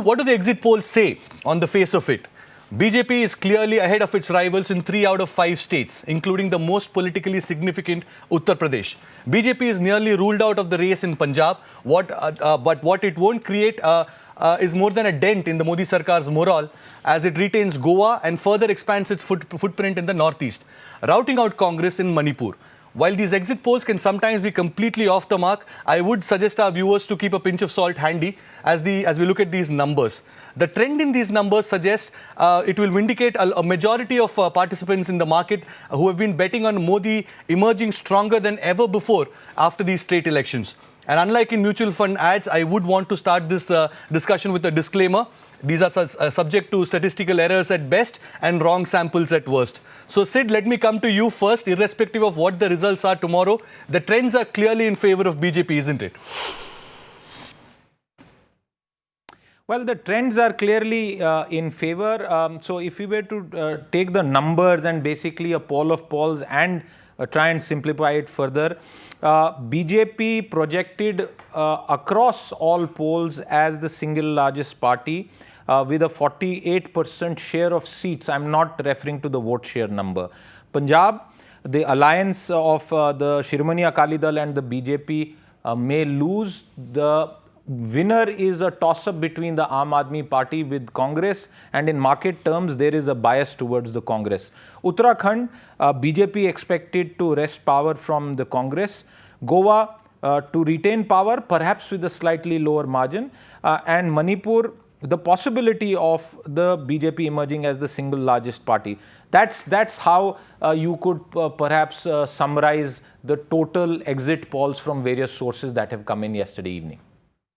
What do the exit polls say on the face of it? BJP is clearly ahead of its rivals in 3 out of 5 states, including the most politically significant Uttar Pradesh. BJP is nearly ruled out of the race in Punjab, but what it won't create is more than a dent in the Modi Sarkar's morale as it retains Goa and further expands its footprint in the northeast, routing out Congress in Manipur. While these exit polls can sometimes be completely off the mark, I would suggest our viewers to keep a pinch of salt handy as we look at these numbers. The trend in these numbers suggests it will indicate a majority of participants in the market who have been betting on Modi emerging stronger than ever before after these state elections. And unlike in mutual fund ads, I would want to start this discussion with a disclaimer. These are subject to statistical errors at best and wrong samples at worst. So Sid, let me come to you first, irrespective of what the results are tomorrow. The trends are clearly in favor of BJP, isn't it? Well, the trends are clearly in favor. So if we were to take the numbers and basically a poll of polls and try and simplify it further, BJP projected across all polls as the single largest party with a 48% share of seats. I'm not referring to the vote share number. Punjab, the alliance of the Shiromani Akali Dal and the BJP may lose. The winner is a toss-up between the Aam Aadmi Party with Congress, and in market terms, there is a bias towards the Congress. Uttarakhand, BJP expected to wrest power from the Congress. Goa to retain power, perhaps with a slightly lower margin. And Manipur, the possibility of the BJP emerging as the single largest party. That's how you could perhaps summarize the total exit polls from various sources that have come in yesterday evening.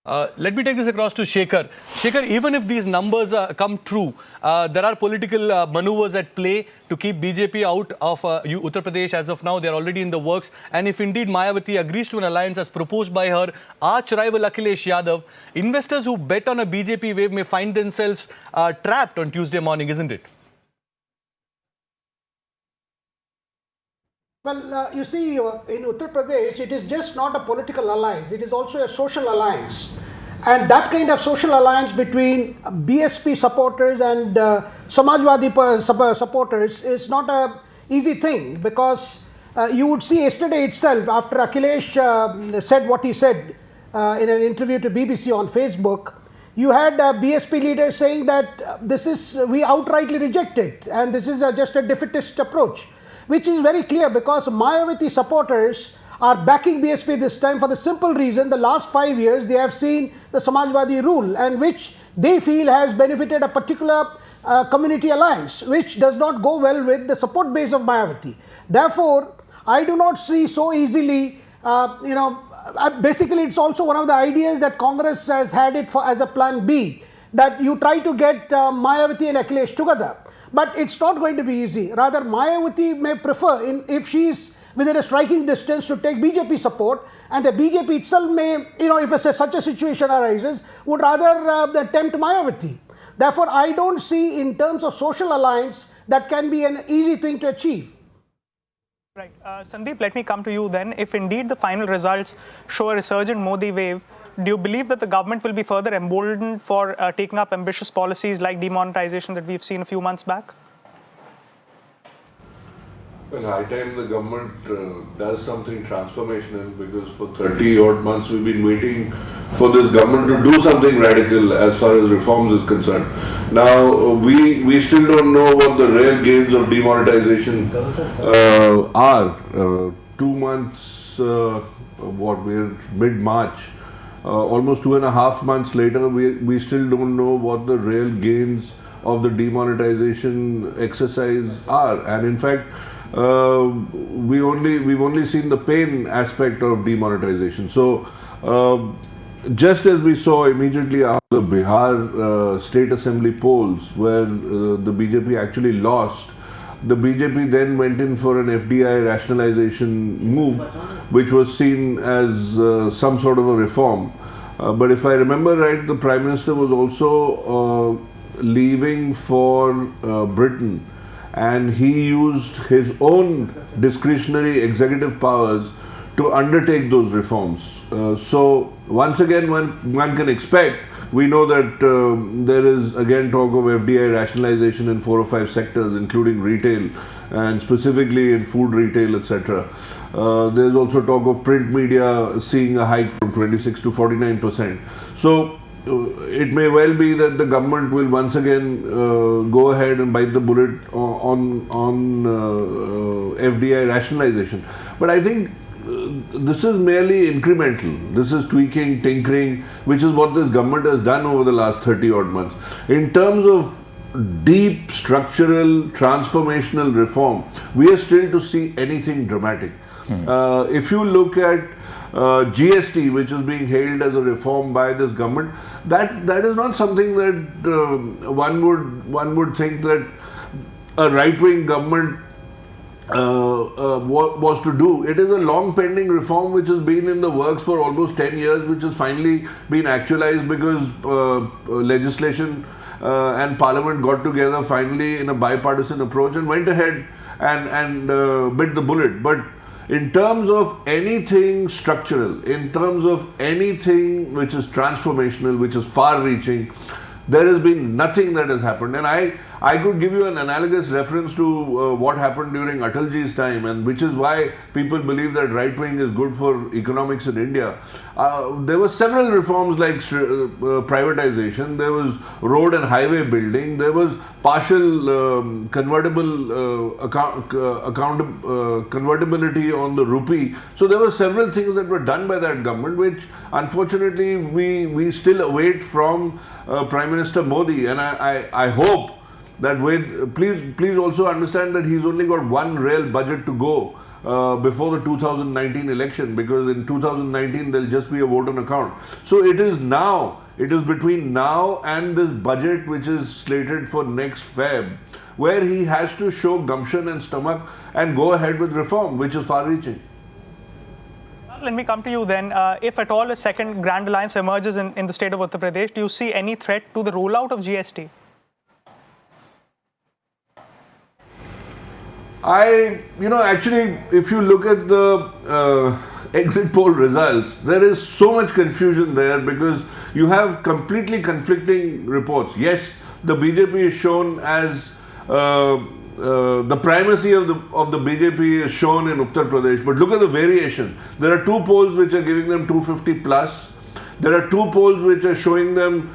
Let me take this across to Shekhar. Shekhar, even if these numbers come true, there are political maneuvers at play to keep BJP out of Uttar Pradesh as of now. They're already in the works. And if indeed Mayawati agrees to an alliance as proposed by her arch-rival Akhilesh Yadav, investors who bet on a BJP wave may find themselves trapped on Tuesday morning, isn't it? Well, you see, in Uttar Pradesh, it is just not a political alliance, it is also a social alliance. And that kind of social alliance between BSP supporters and Samajwadi supporters is not an easy thing, because you would see yesterday itself, after Akhilesh said what he said in an interview to BBC on Facebook, you had BSP leaders saying that we outrightly reject it, and this is just a defeatist approach, which is very clear, because Mayawati supporters are backing BSP this time for the simple reason the last 5 years they have seen the Samajwadi rule, and which they feel has benefited a particular community alliance, which does not go well with the support base of Mayawati. Therefore, I do not see so easily, basically it's also one of the ideas that Congress has had it as a plan B, that you try to get Mayawati and Akhilesh together. But it's not going to be easy. Rather, Mayawati may prefer, if she is within a striking distance, to take BJP support, and the BJP itself may, if such a situation arises, would rather tempt Mayawati. Therefore, I don't see, in terms of social alliance, that can be an easy thing to achieve. Right. Sandeep, let me come to you then. If indeed the final results show a resurgent Modi wave, do you believe that the government will be further emboldened for taking up ambitious policies like demonetization that we've seen a few months back? Well, high time the government does something transformational, because for 30 odd months we've been waiting for this government to do something radical as far as reforms is concerned. Now, we still don't know what the real gains of demonetization are. 2 months, we're mid-March. Almost 2.5 months later, we still don't know what the real gains of the demonetization exercise are. And in fact, we've only seen the pain aspect of demonetization. So, just as we saw immediately after the Bihar state assembly polls, where the BJP actually lost, the BJP then went in for an FDI rationalization move, which was seen as some sort of a reform. But if I remember right, the Prime Minister was also leaving for Britain, and he used his own discretionary executive powers to undertake those reforms. So once again, one can expect We know that there is again talk of FDI rationalization in 4 or 5 sectors, including retail and specifically in food retail, etc. There's also talk of print media seeing a hike from 26 to 49%. So it may well be that the government will once again go ahead and bite the bullet on FDI rationalization. But I think this is merely incremental. This is tweaking, tinkering, which is what this government has done over the last 30 odd months. In terms of deep structural transformational reform, we are still to see anything dramatic. If you look at GST, which is being hailed as a reform by this government, that is not something that one would think that a right-wing government was to do. It is a long pending reform which has been in the works for almost 10 years, which has finally been actualized because legislation and parliament got together finally in a bipartisan approach and went ahead and bit the bullet. But in terms of anything structural, in terms of anything which is transformational, which is far-reaching, there has been nothing that has happened. And I could give you an analogous reference to what happened during Atalji's time, and which is why people believe that right wing is good for economics in India. There were several reforms like privatization, there was road and highway building, there was partial convertibility on the rupee. So there were several things that were done by that government, which unfortunately we still await from Prime Minister Modi. And I hope that please also understand that he's only got one real budget to go before the 2019 election, because in 2019 there'll just be a vote on account. So it is between now and this budget, which is slated for next Feb, where he has to show gumption and stomach and go ahead with reform, which is far-reaching. Let me come to you then. If at all a second grand alliance emerges in the state of Uttar Pradesh, do you see any threat to the rollout of GST? Actually, if you look at the exit poll results, there is so much confusion there because you have completely conflicting reports. Yes, the BJP is shown as the primacy of the BJP is shown in Uttar Pradesh, but look at the variation. There are 2 polls which are giving them 250 plus. There are 2 polls which are showing them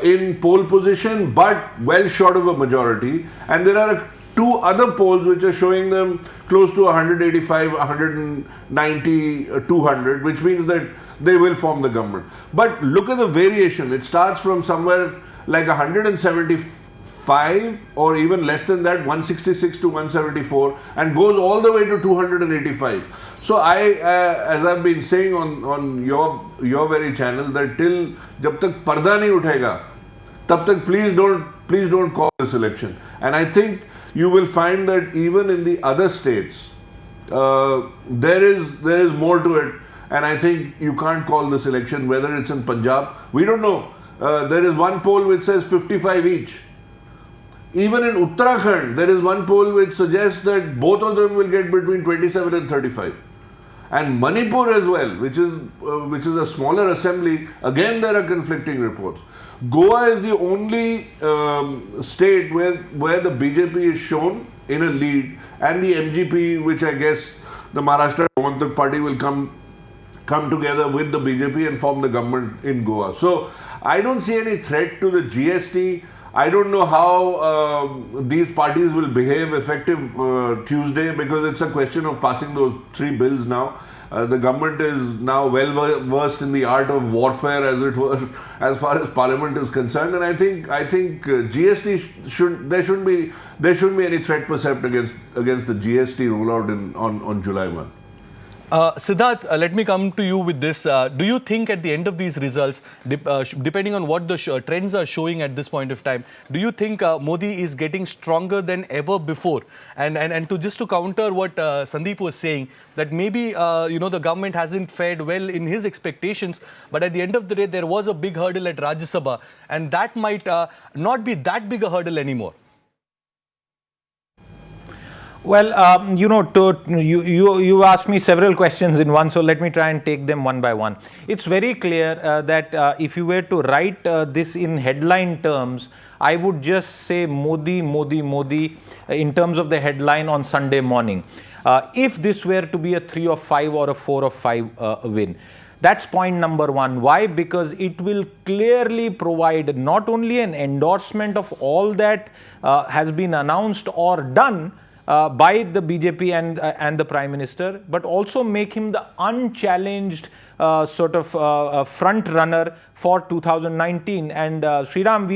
in pole position, but well short of a majority. And there are 2 other polls which are showing them close to 185, 190, 200, which means that they will form the government. But look at the variation. It starts from somewhere like 175 or even less than that, 166 to 174, and goes all the way to 285. So as I've been saying on your very channel, that till jab tak parda nahi uthega, tab tak please don't call this election. And I think you will find that even in the other states, there is more to it. And I think you can't call this election, whether it's in Punjab. We don't know. There is one poll which says 55 each. Even in Uttarakhand, there is one poll which suggests that both of them will get between 27 and 35. And Manipur as well, which is a smaller assembly, again there are conflicting reports. Goa is the only state where the BJP is shown in a lead, and the MGP, which I guess the Maharashtra Gomantak party will come together with the BJP and form the government in Goa. So I don't see any threat to the GST. I don't know how these parties will behave effective Tuesday, because it's a question of passing those 3 bills now. The government is now well versed in the art of warfare, as it were, as far as Parliament is concerned. And I think GST there shouldn't be any threat perceived against the GST rollout on July 1. Siddharth, let me come to you with this. Do you think at the end of these results, depending on what the trends are showing at this point of time, do you think Modi is getting stronger than ever before? And to counter what Sandeep was saying, that maybe the government hasn't fared well in his expectations, but at the end of the day, there was a big hurdle at Rajya Sabha, and that might not be that big a hurdle anymore. Well, you asked me several questions in one, so let me try and take them one by one. It's very clear that if you were to write this in headline terms, I would just say Modi, Modi, Modi in terms of the headline on Sunday morning. If this were to be a 3 of 5 or a 4 of 5 win. That's point number one. Why? Because it will clearly provide not only an endorsement of all that has been announced or done by the BJP and the Prime Minister, but also make him the unchallenged front runner for 2019. And Sriram,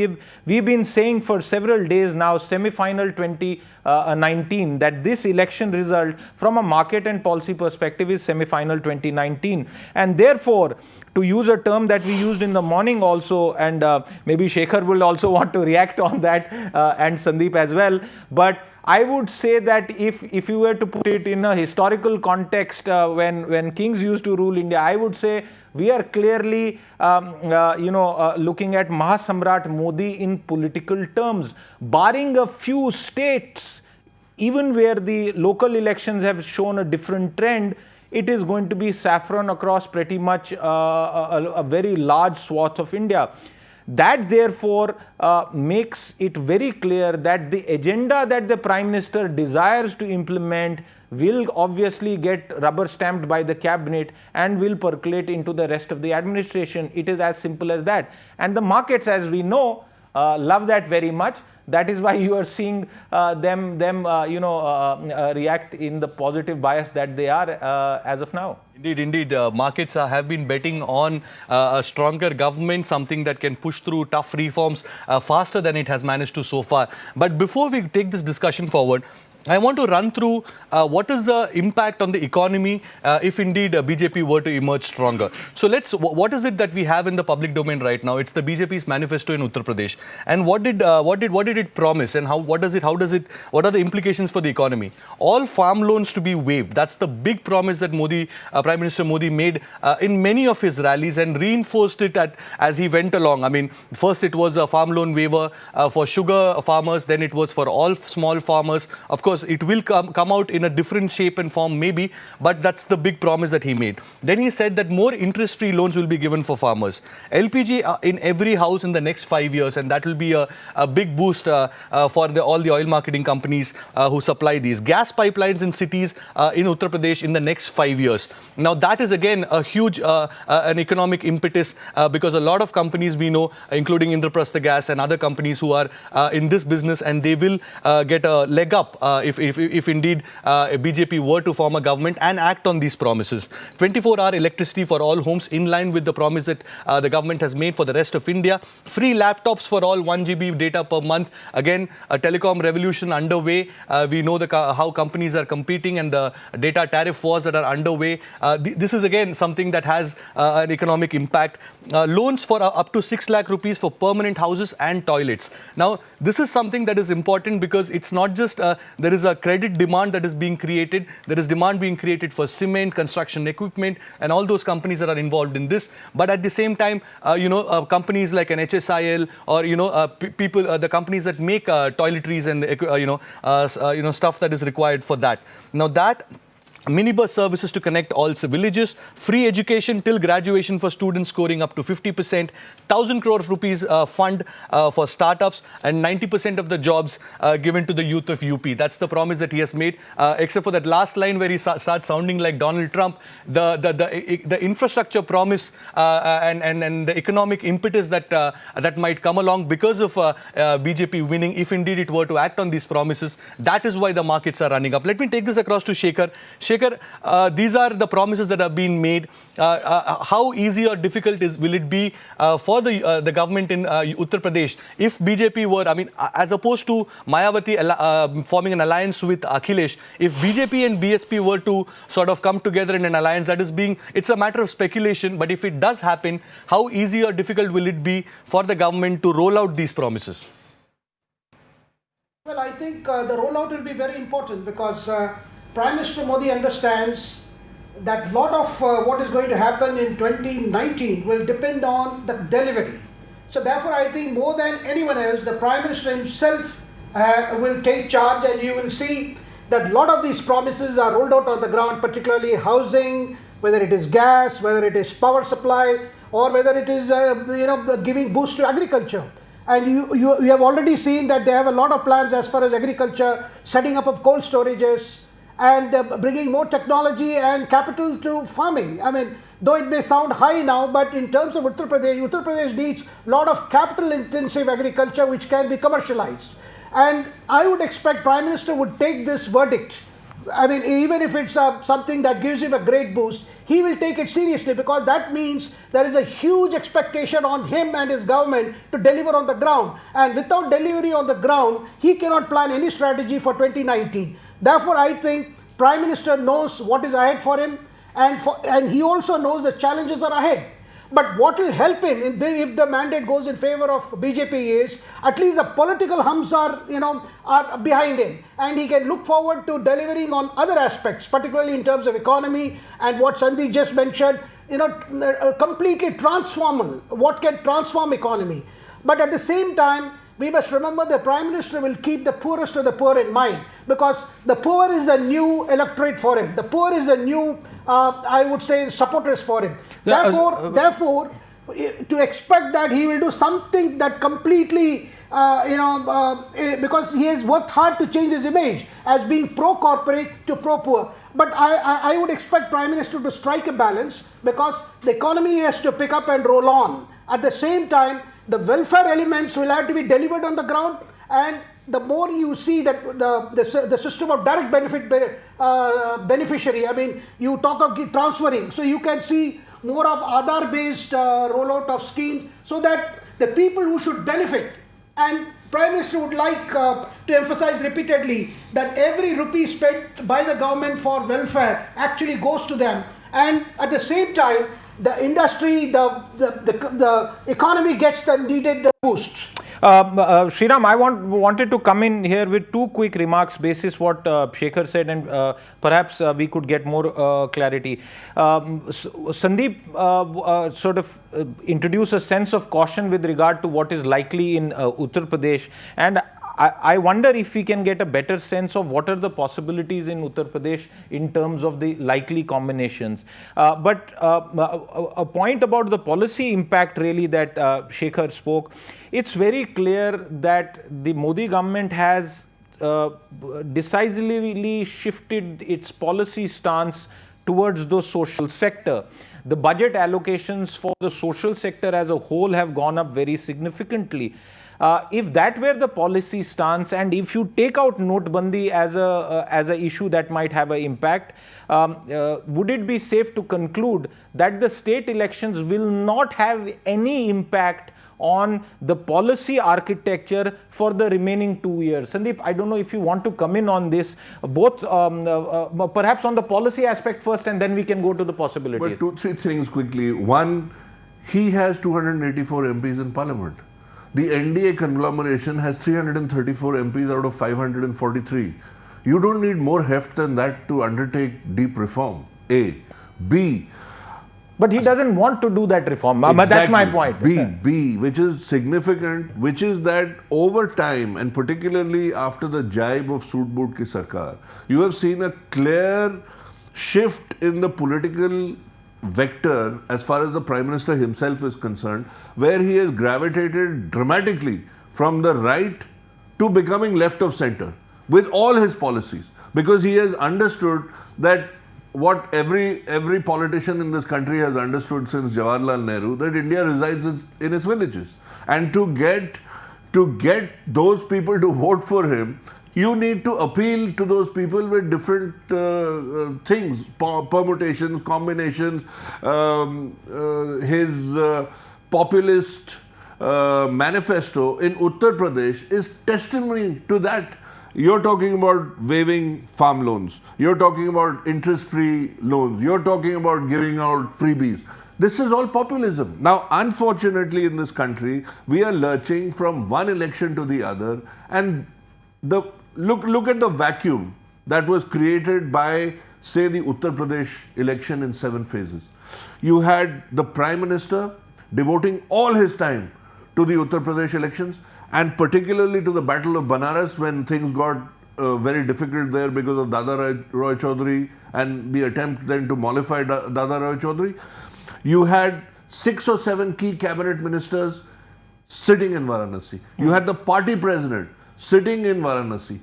we've been saying for several days now, semi-final 2019, that this election result from a market and policy perspective is semi-final 2019, and therefore, to use a term that we used in the morning also, and maybe Shekhar will also want to react on that, and Sandeep as well, but I would say that if you were to put it in a historical context, when kings used to rule India, I would say we are clearly looking at Mahasamrat Modi in political terms, barring a few states, even where the local elections have shown a different trend. It is going to be saffron across pretty much a very large swath of India. That therefore makes it very clear that the agenda that the Prime Minister desires to implement will obviously get rubber stamped by the cabinet and will percolate into the rest of the administration. It is as simple as that. And the markets, as we know, love that very much. That is why you are seeing them react in the positive bias that they are as of now. Indeed. Markets have been betting on a stronger government, something that can push through tough reforms faster than it has managed to so far. But before we take this discussion forward, I want to run through what is the impact on the economy if indeed BJP were to emerge stronger. So what is it that we have in the public domain right now? It's the BJP's manifesto in Uttar Pradesh. And what did it promise, and what are the implications for the economy? All farm loans to be waived. That's the big promise that Prime Minister Modi made in many of his rallies and reinforced it as he went along. I mean, first it was a farm loan waiver for sugar farmers, then it was for all small farmers. Of course, it will come out in a different shape and form maybe, but that's the big promise that he made. Then he said that more interest-free loans will be given for farmers. LPG in every house in the next 5 years, and that will be a big boost for all the oil marketing companies who supply these. Gas pipelines in cities in Uttar Pradesh in the next 5 years. Now that is again a huge an economic impetus because a lot of companies we know, including Indraprastha Gas and other companies who are in this business, and they will get a leg up if indeed BJP were to form a government and act on these promises. 24-hour electricity for all homes in line with the promise that the government has made for the rest of India. Free laptops for all, 1 GB data per month. Again, a telecom revolution underway. We know how companies are competing and the data tariff wars that are underway. This is again something that has an economic impact. Loans for up to 6 lakh rupees for permanent houses and toilets. Now, this is something that is important because it's not just there is a credit demand that is being created. There is demand being created for cement, construction equipment, and all those companies that are involved in this. But at the same time, companies like an HSIL or people, the companies that make toiletries and stuff that is required for that. Now that minibus services to connect all villages, free education till graduation for students scoring up to 50%, 1,000 crore rupees fund for startups, and 90% of the jobs given to the youth of UP. That's the promise that he has made, except for that last line where he starts sounding like Donald Trump. The infrastructure promise and the economic impetus that might come along because of BJP winning, if indeed it were to act on these promises, that is why the markets are running up. Let me take this across to Shekhar. Shekhar, these are the promises that have been made. How easy or difficult will it be for the government in Uttar Pradesh if BJP were, I mean, as opposed to Mayawati forming an alliance with Akhilesh, if BJP and BSP were to sort of come together in an alliance, it's a matter of speculation, but if it does happen, how easy or difficult will it be for the government to roll out these promises? Well, I think the rollout will be very important because Prime Minister Modi understands that a lot of what is going to happen in 2019 will depend on the delivery. So therefore, I think more than anyone else, the Prime Minister himself will take charge, and you will see that a lot of these promises are rolled out on the ground, particularly housing, whether it is gas, whether it is power supply, or whether it is giving boost to agriculture. And you have already seen that they have a lot of plans as far as agriculture, setting up of cold storages, and bringing more technology and capital to farming. I mean, though it may sound high now, but in terms of Uttar Pradesh needs a lot of capital intensive agriculture which can be commercialized. And I would expect Prime Minister would take this verdict. I mean, even if it's something that gives him a great boost, he will take it seriously, because that means there is a huge expectation on him and his government to deliver on the ground. And without delivery on the ground, he cannot plan any strategy for 2019. Therefore, I think Prime Minister knows what is ahead for him, and he also knows the challenges are ahead. But what will help him if the mandate goes in favor of BJP is at least the political hums are behind him, and he can look forward to delivering on other aspects, particularly in terms of economy and what Sandeep just mentioned. Completely transformal. What can transform economy? But at the same time, we must remember the Prime Minister will keep the poorest of the poor in mind, because the poor is the new electorate for him. The poor is the new, I would say, supporters for him. Therefore, to expect that he will do something that completely, because he has worked hard to change his image as being pro-corporate to pro-poor. But I would expect Prime Minister to strike a balance, because the economy has to pick up and roll on. At the same time, the welfare elements will have to be delivered on the ground, and the more you see that the system of direct benefit beneficiary, I mean, you talk of transferring, so you can see more of Aadhaar based rollout of schemes, so that the people who should benefit, and Prime Minister would like to emphasize repeatedly that every rupee spent by the government for welfare actually goes to them, and at the same time the industry, the economy gets the needed boost. Sriram, I wanted to come in here with two quick remarks basis what Shekhar said, and perhaps we could get more clarity. Sandeep sort of introduced a sense of caution with regard to what is likely in Uttar Pradesh, and I wonder if we can get a better sense of what are the possibilities in Uttar Pradesh in terms of the likely combinations. But a point about the policy impact really that Shekhar spoke, it's very clear that the Modi government has decisively shifted its policy stance towards the social sector. The budget allocations for the social sector as a whole have gone up very significantly. If that were the policy stance, and if you take out Notbandi as a issue that might have an impact, would it be safe to conclude that the state elections will not have any impact on the policy architecture for the remaining 2 years? Sandeep, I don't know if you want to come in on this, both perhaps on the policy aspect first, and then we can go to the possibility. But 2-3 things quickly. One, he has 284 MPs in Parliament. The NDA conglomeration has 334 MPs out of 543. You don't need more heft than that to undertake deep reform. A. B. But he doesn't want to do that reform. Exactly. That's my point. B, which is significant, which is that over time, and particularly after the jibe of Soot Boot Ki Sarkar, you have seen a clear shift in the political vector as far as the Prime Minister himself is concerned, where he has gravitated dramatically from the right to becoming left of center with all his policies, because he has understood that what every politician in this country has understood since Jawaharlal Nehru, that India resides in its villages, and to get those people to vote for him, you need to appeal to those people with different things, permutations, combinations. His populist manifesto in Uttar Pradesh is testimony to that. You're talking about waiving farm loans. You're talking about interest-free loans. You're talking about giving out freebies. This is all populism. Now, unfortunately, in this country, we are lurching from one election to the other, and look at the vacuum that was created by, say, the Uttar Pradesh election in 7 phases. You had the Prime Minister devoting all his time to the Uttar Pradesh elections, and particularly to the Battle of Banaras when things got very difficult there because of Dada Roy Chaudhary and the attempt then to mollify Dada Roy Chaudhary. You had 6 or 7 key cabinet ministers sitting in Varanasi. You had the party president sitting in Varanasi.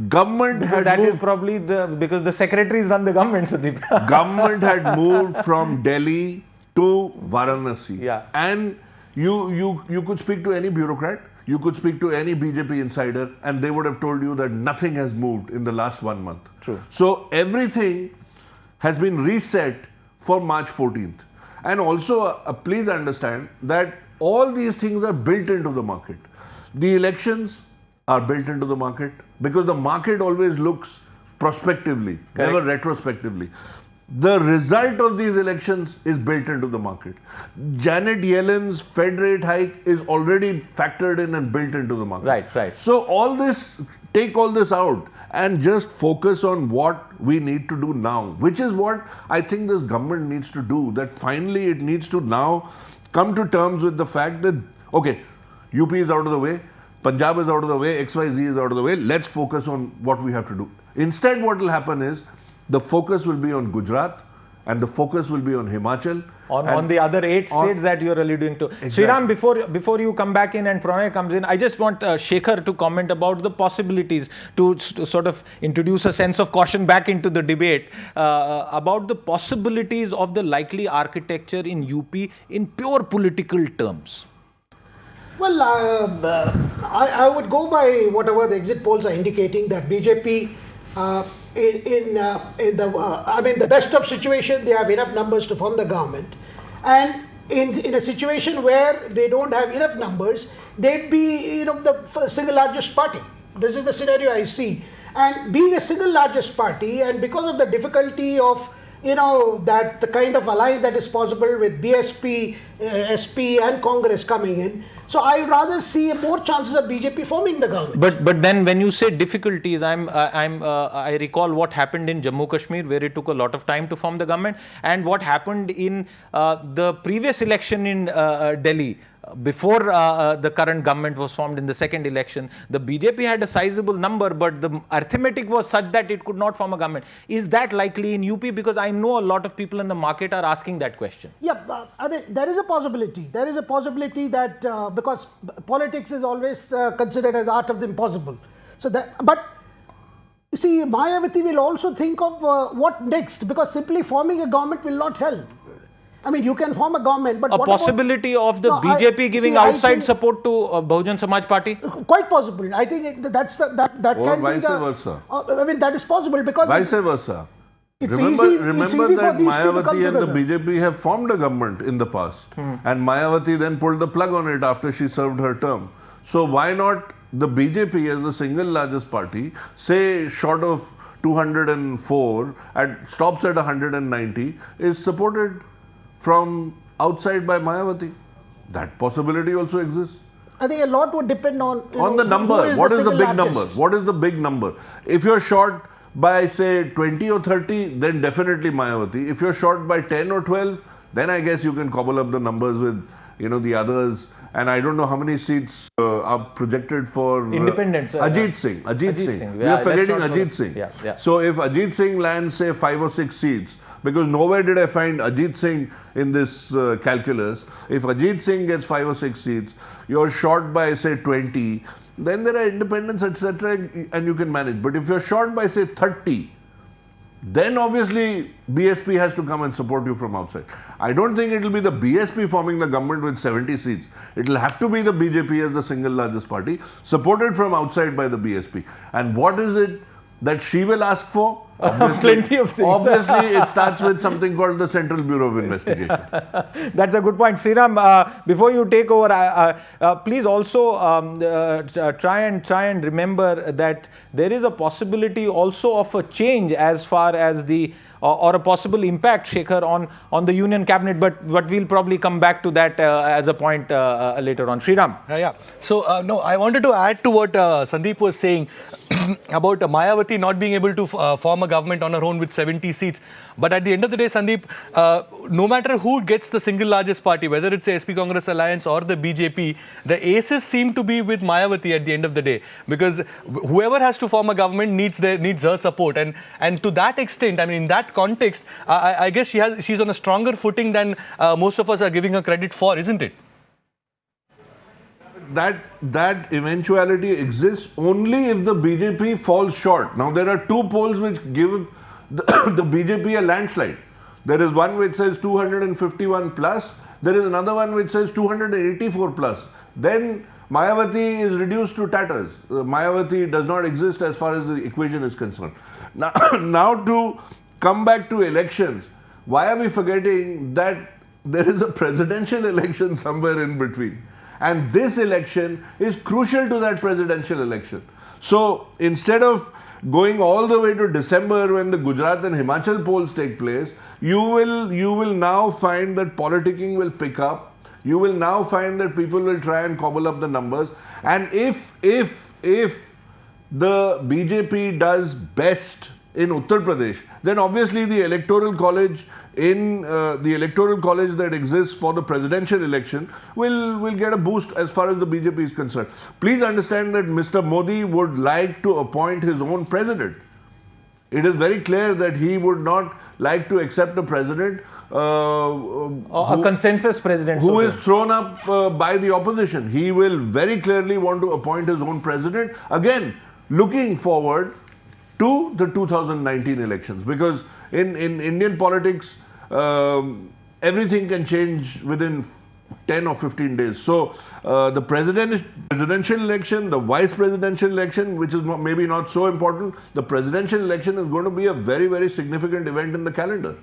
Government Because had that moved, is probably because the secretaries run the government, Sandeep. government had moved from Delhi to Varanasi. Yeah. And you could speak to any bureaucrat, you could speak to any BJP insider, and they would have told you that nothing has moved in the last 1 month. True. So everything has been reset for March 14th. And also, please understand that all these things are built into the market. The elections are built into the market because the market always looks prospectively, never retrospectively. The result of these elections is built into the market. Janet Yellen's Fed rate hike is already factored in and built into the market. Right, right. So all this, take all this out and just focus on what we need to do now, which is what I think this government needs to do, that finally it needs to now come to terms with the fact that, okay, UP is out of the way, Punjab is out of the way, XYZ is out of the way, let's focus on what we have to do. Instead, what will happen is, the focus will be on Gujarat and the focus will be on Himachal. On the other 8 states that you're alluding to. Exactly. Sriram, before you come back in and Pranay comes in, I just want Shekhar to comment about the possibilities to sort of introduce a sense of caution back into the debate about the possibilities of the likely architecture in UP in pure political terms. Well, I would go by whatever the exit polls are indicating, that BJP, the best of situation, they have enough numbers to form the government. And in a situation where they don't have enough numbers, they'd be the single largest party. This is the scenario I see. And being a single largest party, and because of the difficulty of that the kind of alliance that is possible with BSP, SP and Congress coming in. So I would rather see more chances of BJP forming the government. But then when you say difficulties, I recall what happened in Jammu Kashmir, where it took a lot of time to form the government, and what happened in the previous election in Delhi. Before the current government was formed in the second election, the BJP had a sizable number, but the arithmetic was such that it could not form a government. Is that likely in UP? Because I know a lot of people in the market are asking that question. Yeah, there is a possibility. There is a possibility that because politics is always considered as art of the impossible. But you see, Mayawati will also think of what next, because simply forming a government will not help. I mean, you can form a government, but a possibility of the BJP giving outside support to Bahujan Samaj Party? Quite possible. I think that or can vice be the, versa. I mean, that is possible because vice versa. Remember that Mayawati and the BJP have formed a government in the past, and Mayawati then pulled the plug on it after she served her term. So why not the BJP as the single largest party, say short of 204 and stops at 190, is supported from outside by Mayawati? That possibility also exists. I think a lot would depend on the number. What is the big number? What is the big number? If you're short by say 20 or 30, then definitely Mayawati. If you're short by 10 or 12, then I guess you can cobble up the numbers with the others. And I don't know how many seats are projected for independents. Ajit Singh. Ajit Singh. We Yeah, are forgetting Ajit Singh. Yeah. So if Ajit Singh lands say 5 or 6 seats, because nowhere did I find Ajit Singh in this calculus. If Ajit Singh gets 5 or 6 seats, you're short by say 20, then there are independents, etc., and you can manage. But if you're short by say 30, then obviously BSP has to come and support you from outside. I don't think it will be the BSP forming the government with 70 seats. It will have to be the BJP as the single largest party, supported from outside by the BSP. And what is it that she will ask for? Plenty of things. Obviously, it starts with something called the Central Bureau of Investigation. That's a good point. Sriram, before you take over, please also try and remember that there is a possibility also of a change as far as the or a possible impact, Shekhar, on the union cabinet, but we'll probably come back to that as a point later on. Sriram. Yeah. So, no, I wanted to add to what Sandeep was saying. about Mayawati not being able to form a government on her own with 70 seats. But at the end of the day, Sandeep, no matter who gets the single largest party, whether it's the SP Congress Alliance or the BJP, the aces seem to be with Mayawati at the end of the day, because whoever has to form a government needs her support. And to that extent, I mean, in that context, I guess she's on a stronger footing than most of us are giving her credit for, isn't it? That eventuality exists only if the BJP falls short. Now, there are two polls which give the BJP a landslide. There is one which says 251 plus. There is another one which says 284 plus. Then Mayawati is reduced to tatters. Mayawati does not exist as far as the equation is concerned. Now to come back to elections, why are we forgetting that there is a presidential election somewhere in between? And this election is crucial to that presidential election. So instead of going all the way to December when the Gujarat and Himachal polls take place, you will now find that politicking will pick up. You will now find that people will try and cobble up the numbers. And if the BJP does best in Uttar Pradesh, then obviously the electoral college that exists for the presidential election will get a boost as far as the BJP is concerned. Please understand that Mr. Modi would like to appoint his own president. It is very clear that he would not like to accept a president a consensus president who is thrown up by the opposition. He will very clearly want to appoint his own president, again looking forward to the 2019 elections, because in Indian politics everything can change within 10 or 15 days. So the presidential election, the vice presidential election, which is maybe not so important, the presidential election is going to be a very, very significant event in the calendar.